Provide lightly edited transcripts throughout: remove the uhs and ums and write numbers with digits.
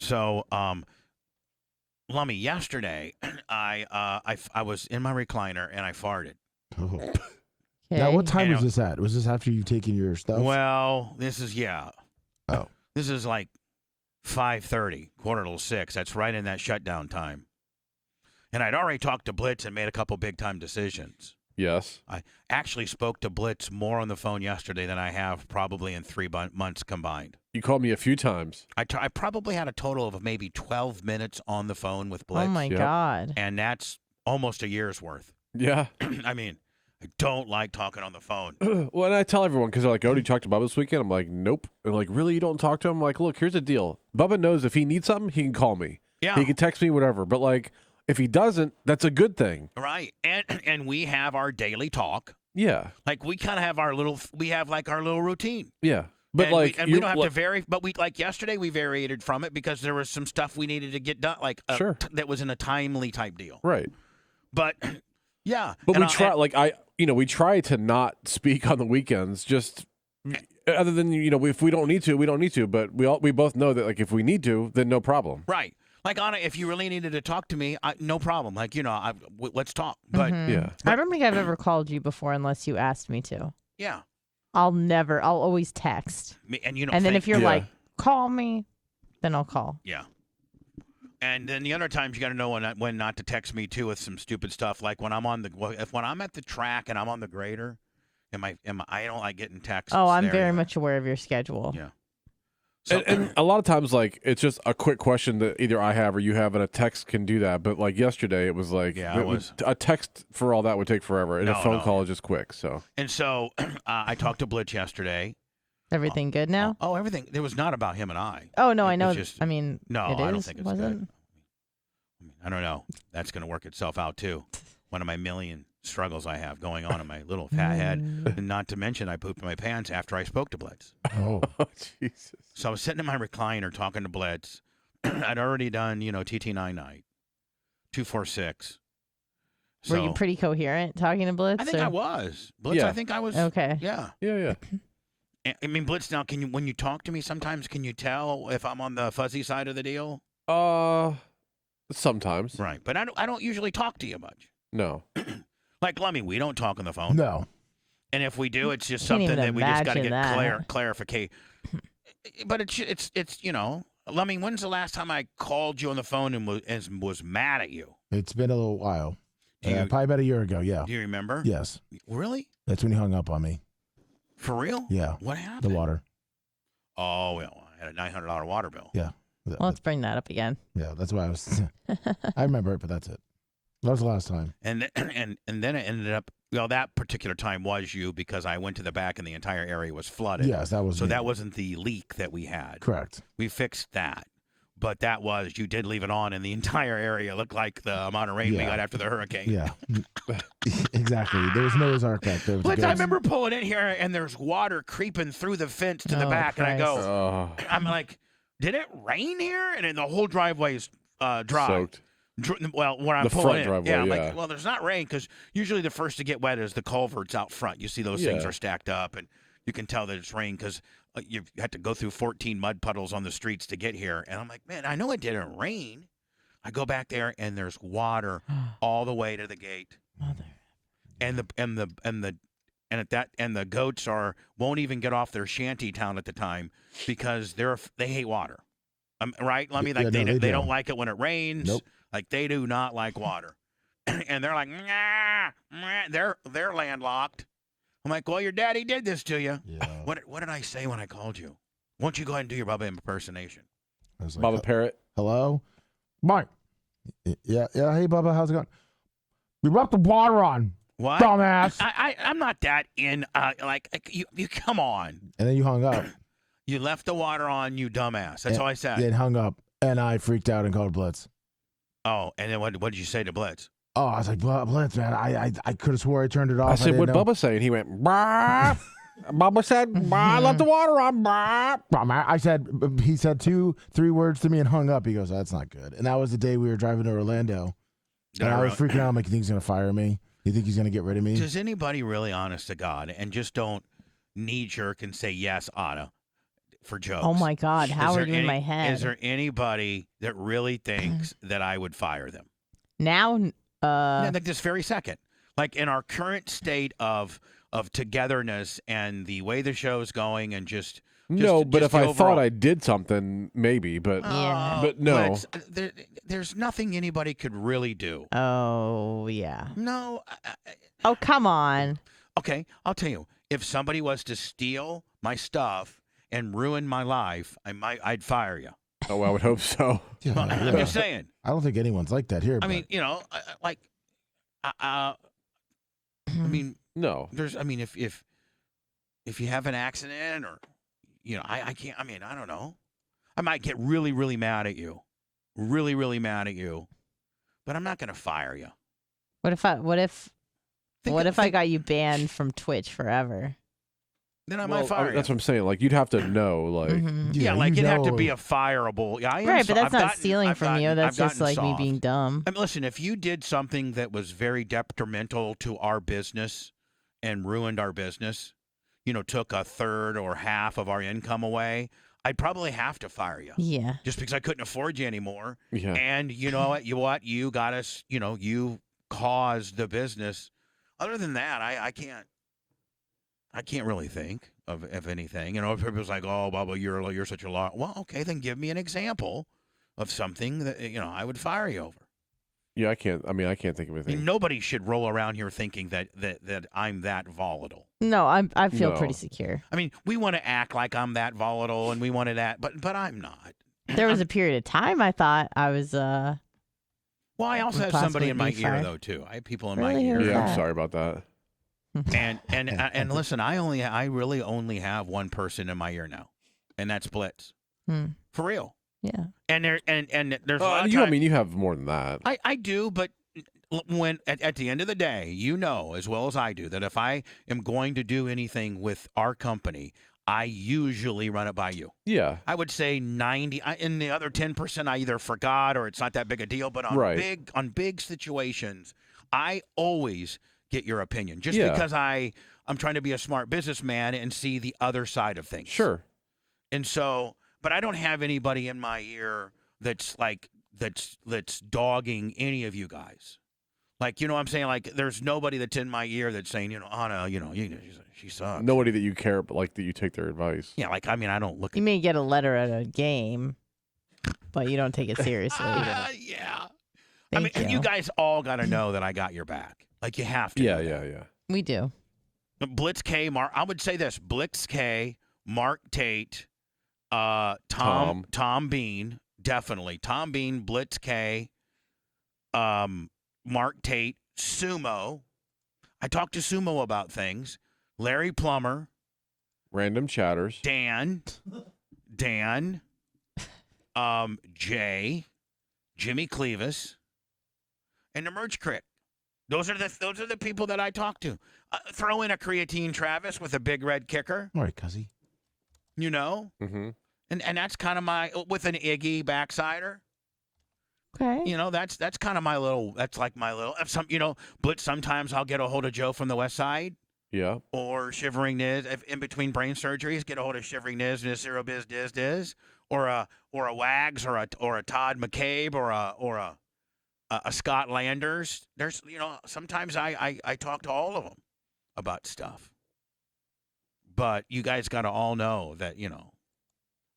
So, Lummy, yesterday I was in my recliner and I farted. Oh. Okay. Now, what time was this at? Was this after you've taken your stuff? Well, this is Oh. This is like 5:30, 5:45. That's right in that shutdown time. And I'd already talked to Blitz and made a couple big time decisions. Yes. I actually spoke to Blitz more on the phone yesterday than I have probably in 3 months combined. You called me a few times. I probably had a total of maybe 12 minutes on the phone with Blitz. Oh my God. And that's almost a year's worth. Yeah. I mean, I don't like talking on the phone. Well, and I tell everyone because they're like, "Oh, did you talk to Bubba this weekend?" I'm like, "Nope." And like, really, you don't talk to him? I'm like, look, here's the deal. Bubba knows if he needs something, he can call me. Yeah. He can text me, whatever. But like, if he doesn't, that's a good thing. Right. And we have our daily talk. Yeah. Like we kind of have our little routine. Yeah. But and like, we don't have to vary. But we like yesterday we variated from it because there was some stuff we needed to get done, like Sure. that was in a timely type deal. Right. But yeah. But we try, we try to not speak on the weekends. Just other than if we don't need to, we don't need to. But we both know that like if we need to, then no problem. Right. Like Anna, if you really needed to talk to me, no problem. Like let's talk. But Yeah. I don't think I've ever called you before unless you asked me to. yeah. I'll always text. And you don't. And then think- if you're Yeah. like, call me, then I'll call. Yeah. And then the other times you got to know when not to text me too with some stupid stuff, like when I'm at the track and I'm on the grader, I don't like getting texts. Oh, I'm there very either. much aware of your schedule. Yeah. So, And a lot of times, like, it's just a quick question that either I have or you have, and a text can do that. But like yesterday, it was like a text for all that would take forever, and a phone call is just quick. So I talked to Blitz yesterday. Everything good now? Oh, everything. It was not about him and I. Oh no, I know. was just- I mean, No, it I don't is, think it's wasn't? good. I don't know. That's going to work itself out too. One of my million struggles I have going on in my little fat head. And not to mention, I pooped my pants after I spoke to Blitz. Oh. Jesus. So I was sitting in my recliner talking to Blitz. I'd already done, TT9 night, 246. Were you pretty coherent talking to Blitz? I think or? I was. Blitz, Yeah. I think I was. Okay. Yeah. Yeah. I mean, Blitz, now, when you talk to me sometimes, can you tell if I'm on the fuzzy side of the deal? Sometimes. Right. But I don't usually talk to you much. No. Like Lummy, we don't talk on the phone. No. And if we do, it's just Can't something even that we just got to imagine get that. clarification. But it's Lummy, when's the last time I called you on the phone and was mad at you? It's been a little while. Do you- Probably about a year ago, yeah. Do you remember? Yes. Really? That's when he hung up on me. For real? Yeah. What happened? The water. Oh, well, I had a $900 water bill. Yeah. Well, let's bring that up again. Yeah, that's why I was. I remember it, but that's it. That was the last time. And then it ended up, well, that particular time was you because I went to the back and the entire area was flooded. Yes, that was So me. that wasn't the leak that we had. Correct. We fixed that. But that was, you did leave it on, and the entire area looked like the amount of rain we Yeah. got after the hurricane. Yeah. Exactly. There was Noah's Ark back there. Blitz, I remember pulling in here, and there's water creeping through the fence to the Oh, back, and I go, Oh. I'm like, did it rain here? And then the whole driveway's dry. Soaked. Well, when I'm The pulling front in, driveway, I'm yeah. like, well, there's not rain because usually the first to get wet is the culverts out front. You see those things Yeah. are stacked up, and you can tell that it's rain because you had to go through 14 mud puddles on the streets to get here. And I'm like, man, I know it didn't rain. I go back there and there's water all the way to the gate, Mother. and the goats won't even get off their shanty town at the time because they hate water. Right? I mean, like Yeah, no, they they don't do. like it when it rains. Nope. Like they do not like water, and they're like, nah, nah. They're landlocked. I'm like, well, your daddy did this to you. Yeah. What did I say when I called you? Why don't you go ahead and do your Bubba impersonation? I was like, Bubba Parrot. hello? Mike. Yeah. Hey, Bubba, how's it going? We left the water on. What? Dumbass. I'm not that in. You come on. And then you hung up. You left the water on, you dumbass. That's Yeah, all I said. Then hung up. And I freaked out and called Blitz. Oh, and then what did you say to Blitz? Oh, I was like, Blitz, man. I could have swore I turned it off. I said, didn't what'd know. Bubba say? And he went, bah. Bubba said, bah, let the water on, bah. He said 2-3 words to me and hung up. He goes, that's not good. And that was the day we were driving to Orlando. And I was freaking out. I'm like, you think he's going to fire me? You think he's going to get rid of me? Does anybody really, honest to God, and just don't knee jerk and say yes, Anna? for jokes. Oh my God, how Is are there you in my head? Is there anybody that really thinks that I would fire them? Now, Yeah, like this very second. Like in our current state of togetherness and the way the show's going and just No, but if the I overall, thought I did something, maybe, but Yeah. but no. there's nothing anybody could really do. oh yeah. No. Oh come on. Okay, I'll tell you. If somebody was to steal my stuff and ruin my life, I'd fire you. Oh, I would hope so. Yeah, Well, yeah. I'm just saying. I don't think anyone's like that here. I mean, you know, like, I mean, No. there's. I mean, if you have an accident or, you know, I can't. I mean, I don't know. I might get really, really mad at you, really, really mad at you, but I'm not going to fire you. What if I got you banned from Twitch forever? Then I Well, might fire you. that's what I'm saying. Like you'd have to know. Like Mhm. Yeah, like you it'd have to know- be a fireable. Yeah, I am Right, but that's I've not gotten- stealing I've from you. gotten- That's I've just gotten like me soft. being dumb. I mean, listen, if you did something that was very detrimental to our business and ruined our business, you know, took a third or half of our income away, I'd probably have to fire you Yeah. just because I couldn't afford you anymore. yeah. And you know what? You got us. You know, you caused the business. Other than that, I can't really think of anything. You know, if people's like, "Oh, Bubba, you're such a lot." Well, okay, then give me an example of something that you know I would fire you over. Yeah, I can't think of I anything. mean, nobody should roll around here thinking that I'm that volatile. No, I feel No. pretty secure. I mean, we want to act like I'm that volatile, and we want to act, but I'm not. There was a period of time I thought I was Well, I also Would have somebody possibly in my be ear fired. though too. I have people in Really? my ear. Who's Yeah, I'm that? sorry about that. And listen, I really only have one person in my ear now, and that's Blitz. Hmm. For real. Yeah. And there's a lot of I times, mean, you have more than that. I do, but when at the end of the day, you know as well as I do that if I am going to do anything with our company, I usually run it by you. Yeah. I would say 90, and the other 10% I either forgot or it's not that big a deal. But on Right. big situations, I always get your opinion just Yeah. because I'm trying to be a smart businessman and see the other side of things. Sure. And so, but I don't have anybody in my ear that's like that's dogging any of you guys. Like, you know what I'm saying? Like, there's nobody that's in my ear that's saying, you know, Anna, you know, she sucks. Nobody that you care, but like that you take their advice. Yeah, like, I mean, I don't look You at. may get a letter at a game, but you don't take it seriously. Yeah. I mean, Thank and you guys all got to know that I got your back. Like, you have to. Yeah, know yeah, that. yeah. We do. Blitz K, Mark. I would say this: Blitz K, Mark Tate, Tom Bean, definitely Tom Bean, Blitz K, Mark Tate, Sumo. I talked to Sumo about things. Larry Plummer, Random chatters. Dan, Jay, Jimmy Clevis, and the Merch Crick. Those are the people that I talk to. Throw in a creatine Travis with a big red kicker, All right, cuzzy. you know, Mm-hmm. and that's kind of my with an Iggy backsider. Okay. You know, that's kind of my little. That's like my little. But sometimes I'll get a hold of Joe from the West Side Yeah. or Shivering Niz. If in between brain surgeries, get a hold of Shivering Niz and his Zero Biz Diz, or a Wags or a Todd McCabe or a Scott Landers. There's sometimes I talk to all of them about stuff. But you guys got to all know that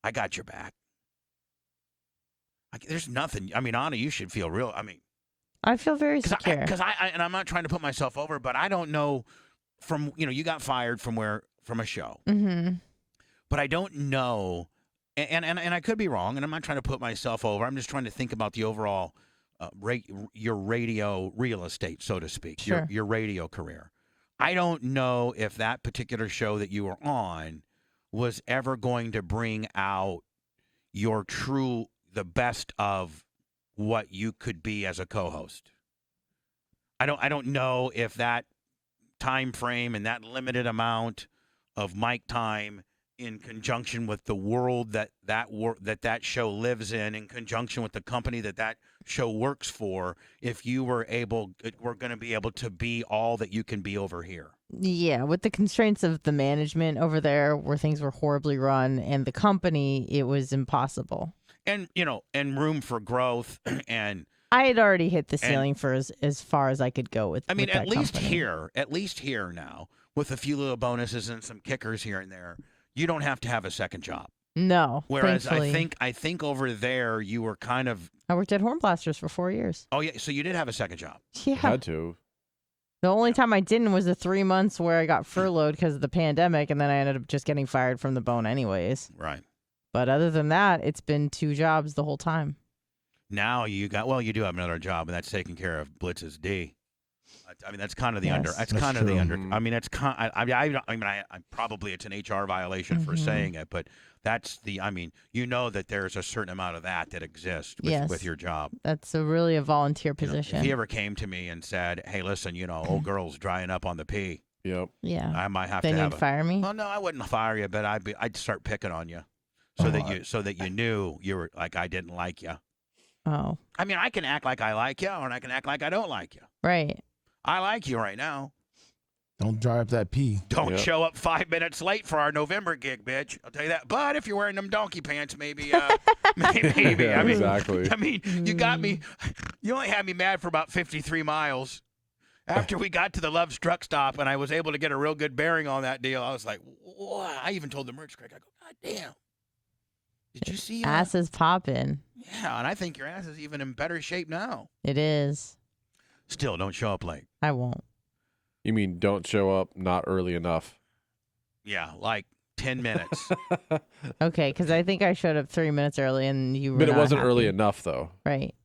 I got your back. There's nothing. I mean, Anna, you should feel real. I mean, I feel very secure. because and I'm not trying to put myself over, but I don't know from you got fired from a show, Mm-hmm. but I don't know, and I could be wrong, and I'm not trying to put myself over. I'm just trying to think about the overall your radio real estate, so to speak, Sure. your radio career. I don't know if that particular show that you were on was ever going to bring out the best of what you could be as a co-host. I don't know if that time frame and that limited amount of mic time in conjunction with the world that show lives in conjunction with the company that show works for, if you were going to be able to be all that you can be over here. Yeah, with the constraints of the management over there where things were horribly run and the company, it was impossible. And, and room for growth. And I had already hit the ceiling for as far as I could go with I mean, with that company. at least here now, with a few little bonuses and some kickers here and there, you don't have to have a second job. No. Whereas thankfully. I think over there you were kind of. I worked at Hornblasters for 4 years. Oh yeah, so you did have a second job. Yeah. Had to. The only time I didn't was the 3 months where I got furloughed because of the pandemic, and then I ended up just getting fired from the bone anyways. Right. But other than that, it's been 2 jobs the whole time. Now you do have another job, and that's taking care of Blitz's D. I mean, that's kind of the Yes. That's That's kind of the true. under. I mean, that's kind. I probably it's an HR violation for Mhm. saying it, but that's the. I mean, that there's a certain amount of that exists Yes. with your job. That's really a volunteer You know, position. if he ever came to me and said, "Hey, listen, old girl's drying up on the pee," Yep. Yeah. I might have Then to you'd have. fire me? Well, no, I wouldn't fire you, but I'd start picking on you, so that you knew you were like I didn't like you. Oh, I mean, I can act like I like you, or I can act like I don't like you. right. I like you right now. Don't dry up that pee. Don't Yep. show up 5 minutes late for our November gig, bitch. I'll tell you that. But if you're wearing them donkey pants, maybe, maybe. Yeah, I mean, exactly. I mean, you got me. You only had me mad for about 53 miles. After we got to the Love's truck stop and I was able to get a real good bearing on that deal, I was like, wow. I even told the merch clerk, I go, God damn. Did you see Ass is popping. Yeah, and I think your ass is even in better shape now. It is. Still, don't show up late. I won't. You mean don't show up not early enough? Yeah, like 10 minutes. Okay, because I think I showed up 3 minutes early and you were But it not wasn't happy. early enough, though. Right.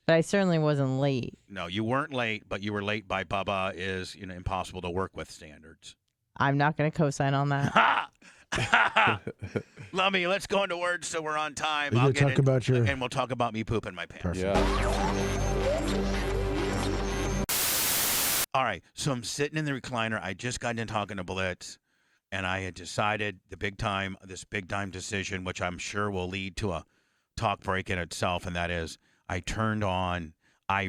But I certainly wasn't late. No, you weren't late, but you were late by Bubba is impossible to work with standards. I'm not going to co-sign on that. Ha! Lummy, let's go into words so we're on time. You I'll gonna get talk about your- and we'll talk about me pooping my pants. Perfect. Yeah. All right, so I'm sitting in the recliner. I just got in talking to Blitz, and I had decided this big time decision, which I'm sure will lead to a talk break in itself, and that is I turned on, I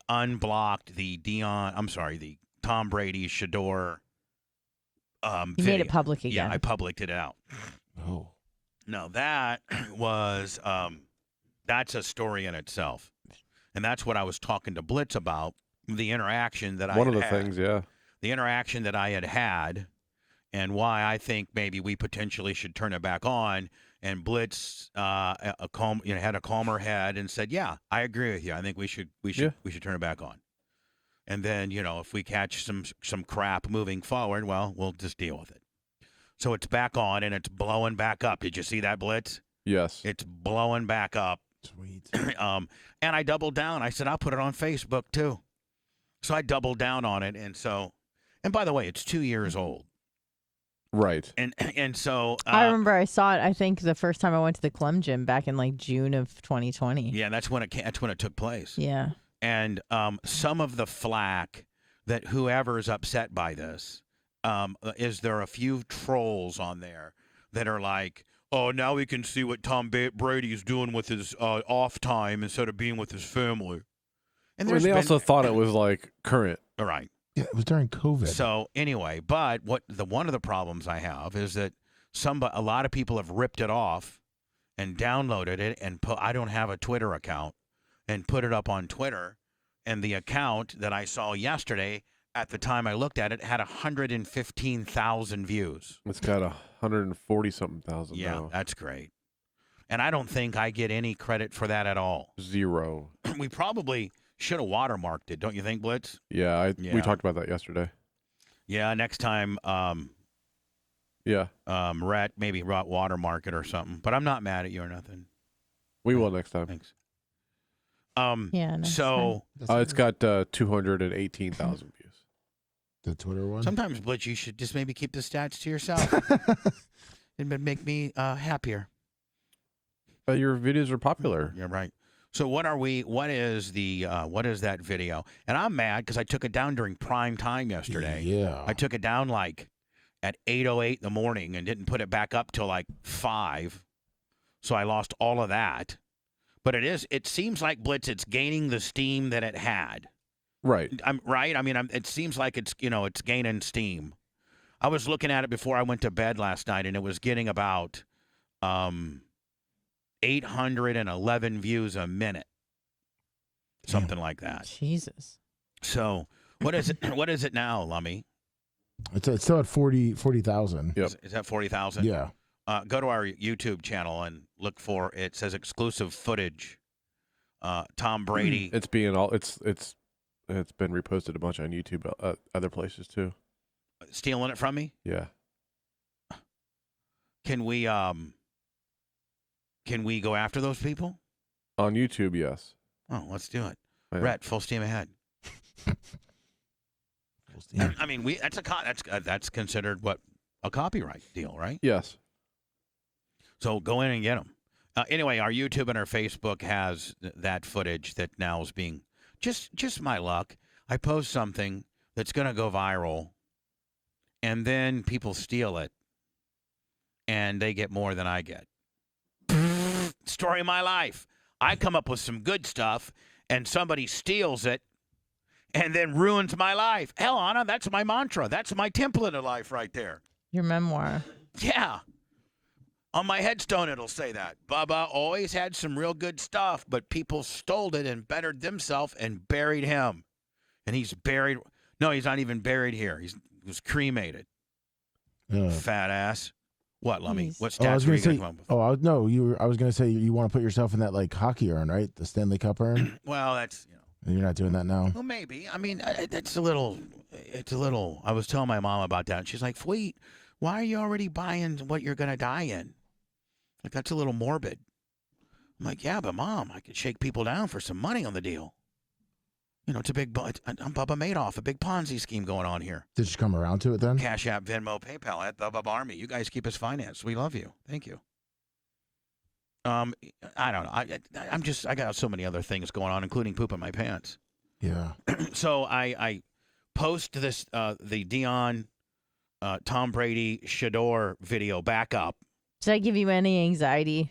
unblocked the Tom Brady Shador You video. made it public again. Yeah, I publicked it out. Oh. No, that was that's a story in itself. And that's what I was talking to Blitz about, the interaction that One of the had. things, yeah. The interaction that I had and why I think maybe we potentially should turn it back on. And Blitz had a calmer head and said, "Yeah, I agree with you. I think we should turn it back on." And then, if we catch some crap moving forward, well, we'll just deal with it. So it's back on and it's blowing back up. Did you see that, Blitz? Yes. It's blowing back up. Sweet. And I doubled down. I said, I'll put it on Facebook too. So I doubled down on it. And by the way, it's 2 years old. Right. And so I remember I saw it, I think, the first time I went to the Clem Gym back in like June of 2020. Yeah, that's when it took place. Yeah. And some of the flack that whoever's upset by this is there are a few trolls on there that are like, oh, now we can see what Tom Brady's doing with his off time instead of being with his family. And They also thought it was like current. all right. Yeah, it was during COVID. So anyway, but one of the problems I have is that a lot of people have ripped it off and downloaded it and I don't have a Twitter account and put it up on Twitter, and the account that I saw yesterday at the time I looked at it had 115,000 views. It's got 140-something thousand Yeah, now. that's great. And I don't think I get any credit for that at all. 0. We probably should have watermarked it, don't you think, Blitz? Yeah, Yeah. we talked about that yesterday. Yeah, next time Yeah, Rhett maybe watermark it or something. But I'm not mad at you or nothing. we will next time. Thanks. Yeah. next So It's got 218,000 views. the Twitter one. sometimes, Blitz, you should just maybe keep the stats to yourself. It would make me happier. Your videos are popular. You're right. So what is that video? And I'm mad because I took it down during prime time yesterday. Yeah. I took it down like at 8:08 in the morning and didn't put it back up till like 5. So I lost all of that. But it seems like Blitz, it's gaining the steam that it had. Right. I'm right. I mean, it seems like it's it's gaining steam. I was looking at it before I went to bed last night, and it was getting about 811 views a minute, something like that. Jesus. So what is it? What is it now, Lummy? It's still at 40,000. Yep. Is that 40,000? Yeah. Go to our YouTube channel and look for it. Says exclusive footage. Tom Brady. It's been reposted a bunch on YouTube, other places too. Stealing it from me. Yeah. Can we go after those people? On YouTube, yes. Oh, let's do it. Yeah. Rhett, full steam ahead. I mean, that's considered what, a copyright deal, right? Yes. So go in and get them. Anyway, our YouTube and our Facebook has that footage that now is being just my luck. I post something that's going to go viral, and then people steal it, and they get more than I get. Story of my life. I come up with some good stuff, and somebody steals it, and then ruins my life. Hell, Anna, that's my mantra. That's my template of life right there. Your memoir. Yeah. On my headstone, it'll say that. Bubba always had some real good stuff, but people stole it and bettered themselves and buried him. And he's buried. No, he's not even buried here. He was cremated. Fat ass. What, Lummy? Jeez. What I stats was are gonna you going say. to come up with? I was gonna say you want to put yourself in that like hockey urn, right? The Stanley Cup urn. Well, that's, And you're not doing that now. well, maybe. I mean, it's a little. I was telling my mom about that, and she's like, "Sweet, why are you already buying what you're going to die in? Like, that's a little morbid." I'm like, "Yeah, but Mom, I could shake people down for some money on the deal. It's a big, I'm Bubba Madoff, a big Ponzi scheme going on here. Did you come around to it then? Cash App, Venmo, PayPal at the Bubba Army. You guys keep us financed. We love you. Thank you." I don't know. I got so many other things going on, including pooping my pants. Yeah. So I post this the Dion Tom Brady Shador video back up. Did I give you any anxiety?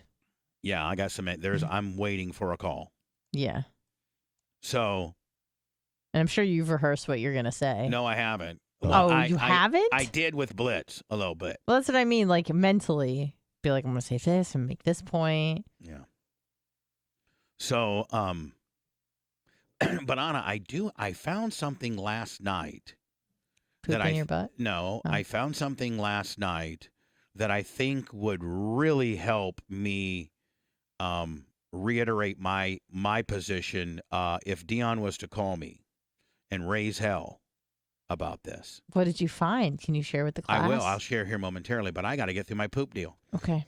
Yeah, I got some. I'm waiting for a call. Yeah. So. And I'm sure you've rehearsed what you're going to say. No, I haven't. You haven't? I did with Blitz a little bit. Well, that's what I mean. Like mentally, be like, I'm going to say this and make this point. Yeah. So, but Anna, I found something last night. Poop in your butt? No, Oh. I found something last night that I think would really help me reiterate my position if Dion was to call me and raise hell about this. What did you find? Can you share with the class? I will. I'll share here momentarily, but I got to get through my poop deal. Okay.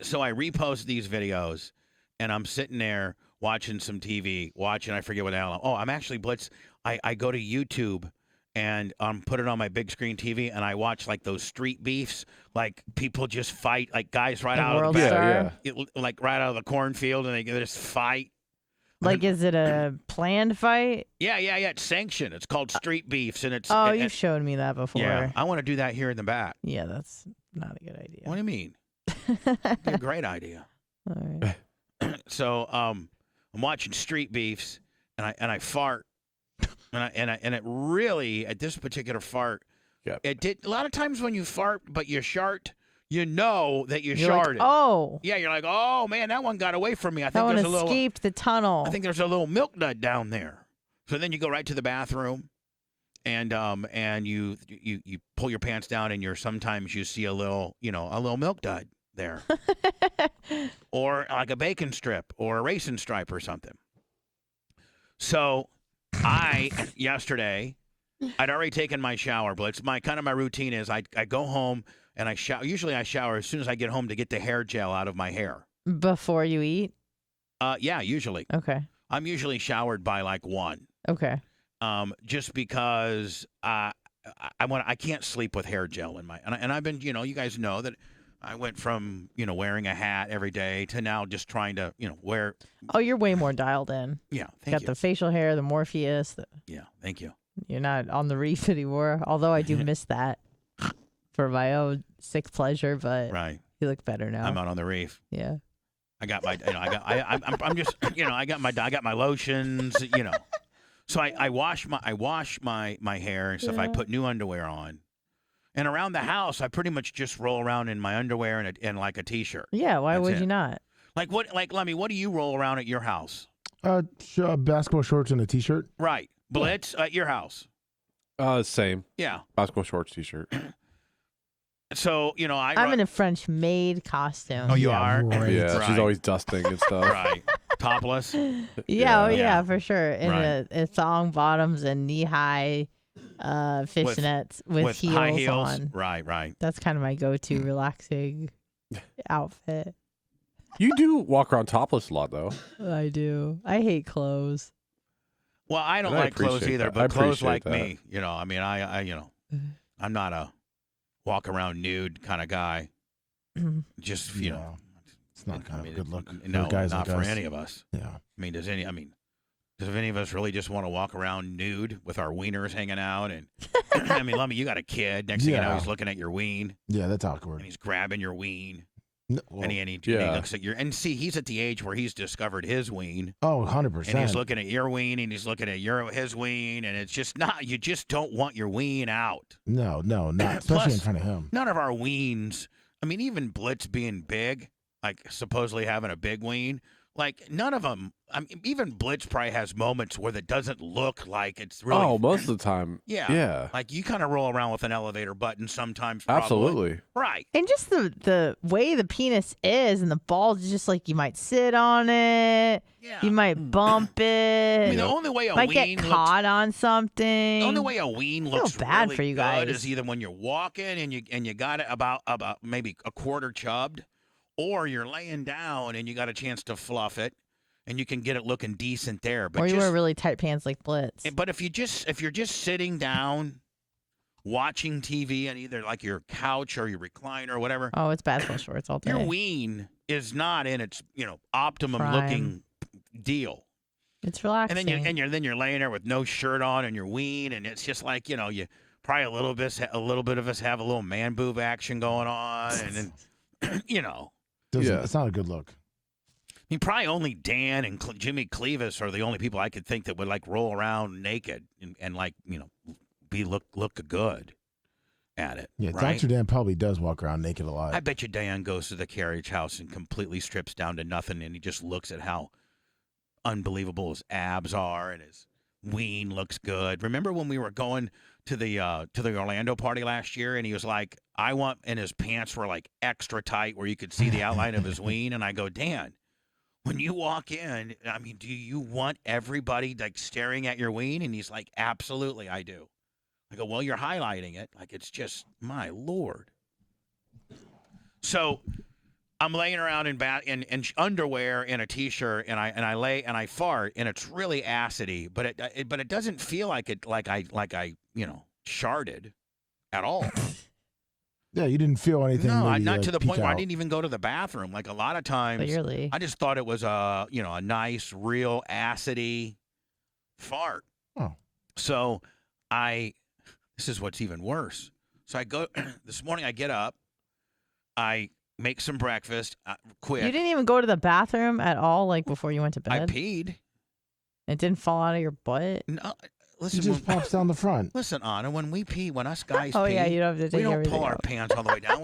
So I repost these videos, and I'm sitting there watching some TV, I forget what the hell. I'm actually Blitz. I go to YouTube and put it on my big screen TV, and I watch like those street beefs, like people just fight, like guys right out of the back, like right out of the cornfield, and they just fight. Like, is it a planned fight? Yeah. It's sanctioned. It's called street beefs, and it's. You've shown me that before. Yeah, I want to do that here in the back. Yeah, that's not a good idea. What do you mean? It's a great idea. All right. So I'm watching street beefs, and I fart, and it really, at this particular fart, it did. A lot of times when you fart but you shart, you know that you sharted. Like, yeah, you're like, oh man, that one got away from me. I think that one there's a little escaped the tunnel. I think there's a little milk dud down there. So then you go right to the bathroom, and you pull your pants down, and sometimes you see a little milk dud there, or like a bacon strip or a raisin stripe or something. So yesterday, I'd already taken my shower, Blitz. My routine is I go home and I shower. Usually I shower as soon as I get home to get the hair gel out of my hair. Before you eat? Yeah, usually. Okay. I'm usually showered by like 1. Okay. Just because I can't sleep with hair gel in my and I've been, you guys know that I went from, wearing a hat every day to now just trying to, wear. Oh, you're way more dialed in. Yeah, Got the facial hair, the Morpheus. Yeah, thank you. You're not on the reef anymore, although I do miss that for my own sick pleasure, but right. You look better now. I'm out on the reef. Yeah. I got my, I'm just, I got my lotions, So I wash my hair and stuff. I put new underwear on. And around the house, I pretty much just roll around in my underwear and like a t-shirt. Yeah, why That's would it. you not? Like Lemmy, what do you roll around at your house? Basketball shorts and a t-shirt. Right. Blitz at your house. Same. Yeah. Basketball shorts, t-shirt. So, I'm in a French maid costume. Oh, you Yeah, are? right. Yeah, Right. she's always dusting and stuff. Right. Topless? Yeah, Yeah. oh, yeah, Yeah. for sure. In Right. a thong bottoms and knee-high fishnets with heels high heels? on. Right. That's kind of my go-to relaxing outfit. You do walk around topless a lot, though. I do. I hate clothes. Well, I don't And I like clothes appreciate either, that. but I clothes appreciate like that. me. I'm not a walk around nude kind of guy. Just, Yeah. It's not kind of a good look. No, for guys not like for us. any of us. Yeah. I mean, does any of us really just want to walk around nude with our wieners hanging out? And I mean, Lummy, you got a kid. Next thing you know, Yeah. he's looking at your ween Yeah, that's and awkward. he's grabbing your ween. No, well, And he Yeah. looks at and see, he's at the age where he's discovered his ween. 100%. And he's looking at your ween and he's looking at his ween. And it's just you just don't want your ween out. No, not especially Plus- in front of him. None of our weens, I mean, even Blitz being big, like supposedly having a big ween, like none of them, I mean, even Blitz probably has moments where it doesn't look like it's really. Oh, most of the time. Yeah. Yeah. Like you kind of roll around with an elevator button sometimes. Probably. Absolutely. Right. And just the way the penis is and the balls, just like you might sit on it, Yeah. you might bump it, I mean, the only way a might ween get looks. caught on something. The only way a ween I feel looks bad really for you good guys. is either when you're walking and you got it about maybe a quarter chubbed, or you're laying down and you got a chance to fluff it, and you can get it looking decent there. But or you just, wear really tight pants like Blitz. but if you're just sitting down, watching TV on either like your couch or your recliner or whatever, Oh, it's basketball shorts all day. your ween is not in its optimum Prime. looking deal. It's relaxing. And then you're laying there with no shirt on and your ween, and it's just like you probably a little bit of us have a little man boob action going on, and then It's not a good look. I mean, probably only Dan and Jimmy Clevis are the only people I could think that would like roll around naked and like look good at it. Yeah, right? Dr. Dan probably does walk around naked a lot. I bet you Dan goes to the carriage house and completely strips down to nothing, and he just looks at how unbelievable his abs are and his ween looks good. Remember when we were going to the Orlando party last year, and he was like, and his pants were like extra tight where you could see the outline of his ween, and I go, Dan, when you walk in, I mean, do you want everybody like staring at your ween? And he's like, absolutely, I do. I go, well, you're highlighting it. Like, it's just, my Lord. So I'm laying around in underwear and a t-shirt, and I fart, and it's really acidy, but it doesn't feel like I sharted at all. Yeah, you didn't feel anything. No, maybe, not like, to the peek point where I out. didn't even go to the bathroom. Like a lot of times, Clearly. I just thought it was a nice, real acidy fart. Oh. So this is what's even worse. So I go this morning. I get up, I make some breakfast, quick. You didn't even go to the bathroom at all, like before you went to I bed? peed. It didn't fall out of your butt? No, He listen, just pops down the front. listen, Anna. When we pee, when us guys Oh, pee, yeah, you don't have to we take don't everything pull our out. pants all the way down.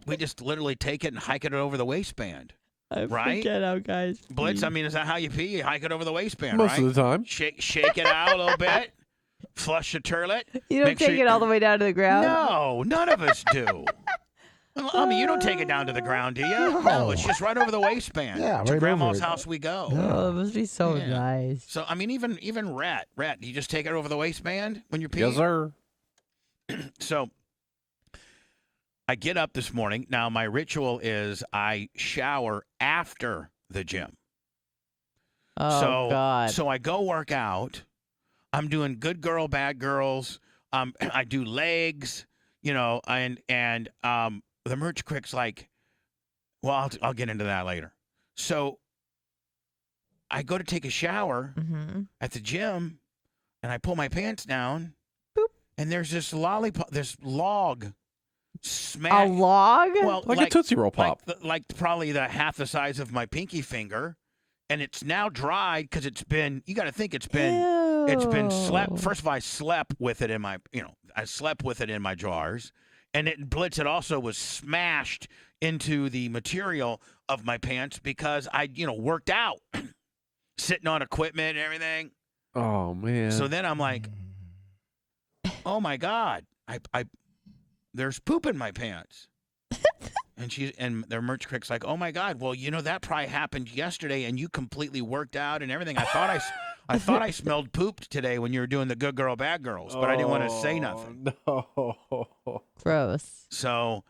We just literally take it and hike it over the waistband. I Right? forget how guys Blitz, pee. I mean, is that how you pee? You hike it over the waistband, Most right? of the time. Shake it out a little bit. Flush the turlet. You don't Make sure take it all the way down to the ground? No, none of us do. I mean, you don't take it down to the ground, do you? No, it's just right over the waistband. Yeah, to right Grandma's over it. house we go. Oh, it must be so Yeah. nice. So, I mean, even Rhett, do you just take it over the waistband when you're peeing? Yes, sir. So, I get up this morning. Now, my ritual is I shower after the gym. Oh, God. So I go work out. I'm doing good girl, bad girls. I do legs, and the merch crick's like, well, I'll get into that later. So I go to take a shower Mm-hmm. at the gym, and I pull my pants down, Boop. and there's this log A smack. log? Well, Like a Tootsie Roll Pop. like probably the half the size of my pinky finger, and it's now dried because it's been. You got to think it's been. Ew. It's been slept. First of all, I slept with it in my, I slept with it in my drawers, and it also was smashed into the material of my pants because I, worked out, sitting on equipment and everything. Oh man. So then I'm like, oh my God, there's poop in my pants. And their merch crick's like, oh my God, well, that probably happened yesterday, and you completely worked out and everything. I thought I smelled poop today when you were doing the good girl, bad girls, but I didn't want to say nothing. No. Gross. So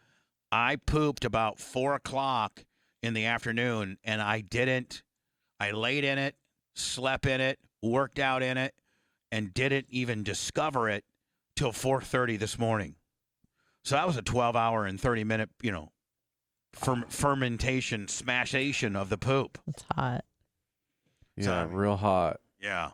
I pooped about 4:00 in the afternoon, and I laid in it, slept in it, worked out in it, and didn't even discover it till 4:30 this morning. So that was a 12-hour and 30-minute, fermentation, smashation of the poop. It's hot. Yeah, real hot. Yeah.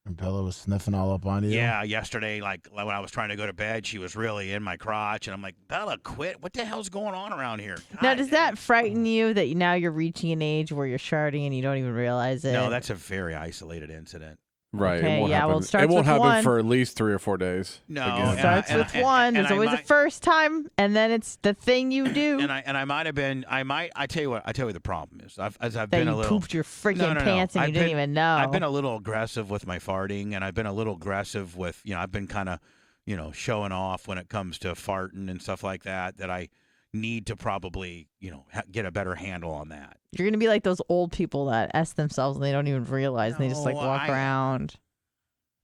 And Bella was sniffing all up on you. Yeah, yesterday, like when I was trying to go to bed, she was really in my crotch, and I'm like, Bella, quit. What the hell's going on around here? Now, does that frighten you that now you're reaching an age where you're sharding and you don't even realize it? No, that's a very isolated incident. Right. Okay, It won't yeah, happen. well, it starts won't with happen one. for at least 3 or 4 days. No, again. It starts with one. There's always a first time, and then it's the thing you do. And I might have been. I tell you what the problem is. I've that been you a little. pooped your freaking No. pants and you didn't even know. I've been a little aggressive with my farting, and I've been a little aggressive with I've been kind of showing off when it comes to farting and stuff like that. That I need to probably get a better handle on that. You're gonna be like those old people that S themselves and they don't even realize, and they just like walk around.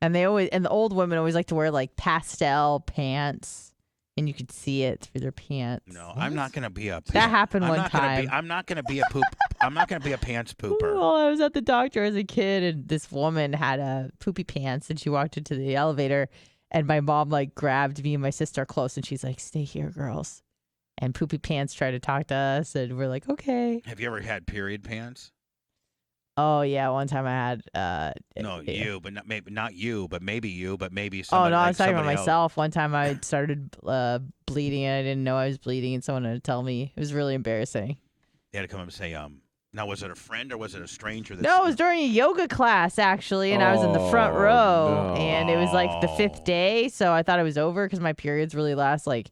And the old women always like to wear like pastel pants, and you could see it through their pants. No, I'm not gonna be a. That happened one time. I'm not gonna be a poop. I'm not gonna be a pants pooper. Well, I was at the doctor as a kid, and this woman had a poopy pants, and she walked into the elevator, and my mom like grabbed me and my sister close, and she's like, "Stay here, girls." And poopy pants tried to talk to us, and we're like, "Okay." Have you ever had period pants? Oh yeah, one time I had. No, you, but not you, but maybe you, but maybe Oh somebody. no, I like was talking about somebody else. myself. One time I started bleeding, and I didn't know I was bleeding, and someone had to tell me. It was really embarrassing. They had to come up and say, Now, was it a friend or was it a stranger? No, it was during a yoga class actually, and I was in the front Oh, row, no. and it was like the 5th day, so I thought it was over because my periods really last like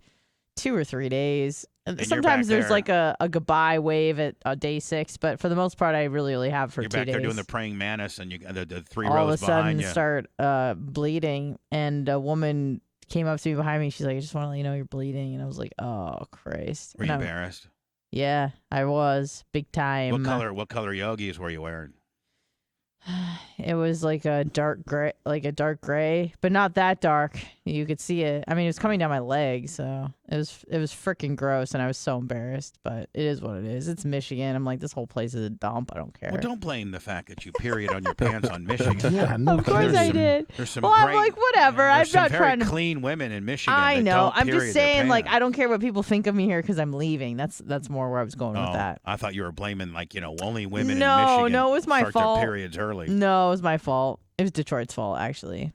2 or 3 days. you're Sometimes back there's there. like a goodbye wave at day 6, but for the most part, I really only have for You're 2 back days. there doing the praying mantis, and the 3 All of a rows sudden behind you. start bleeding, and a woman came up to me behind me. She's like, "I just want to let you know you're bleeding," and I was like, "Oh Christ!" Were you embarrassed? Yeah, I was big time. What color yogis were you wearing? It was like a dark gray, but not that dark. You could see it. I mean, it was coming down my leg, so it was freaking gross, and I was so embarrassed. But it is what it is. It's Michigan. I'm like, this whole place is a dump. I don't care. Well, don't blame the fact that you period on your pants on Michigan. Yeah, no Of course kidding. I did. There's some Well, I'm great, like, whatever. I'm There's some not very trying to. clean women in Michigan. I that know. don't I'm period just their saying, like, pants. I don't care what people think of me here because I'm leaving. That's more where I was going with that. I thought you were blaming only women in No, Michigan no, it was my start fault. their periods early. No, it was my fault. It was Detroit's fault, actually.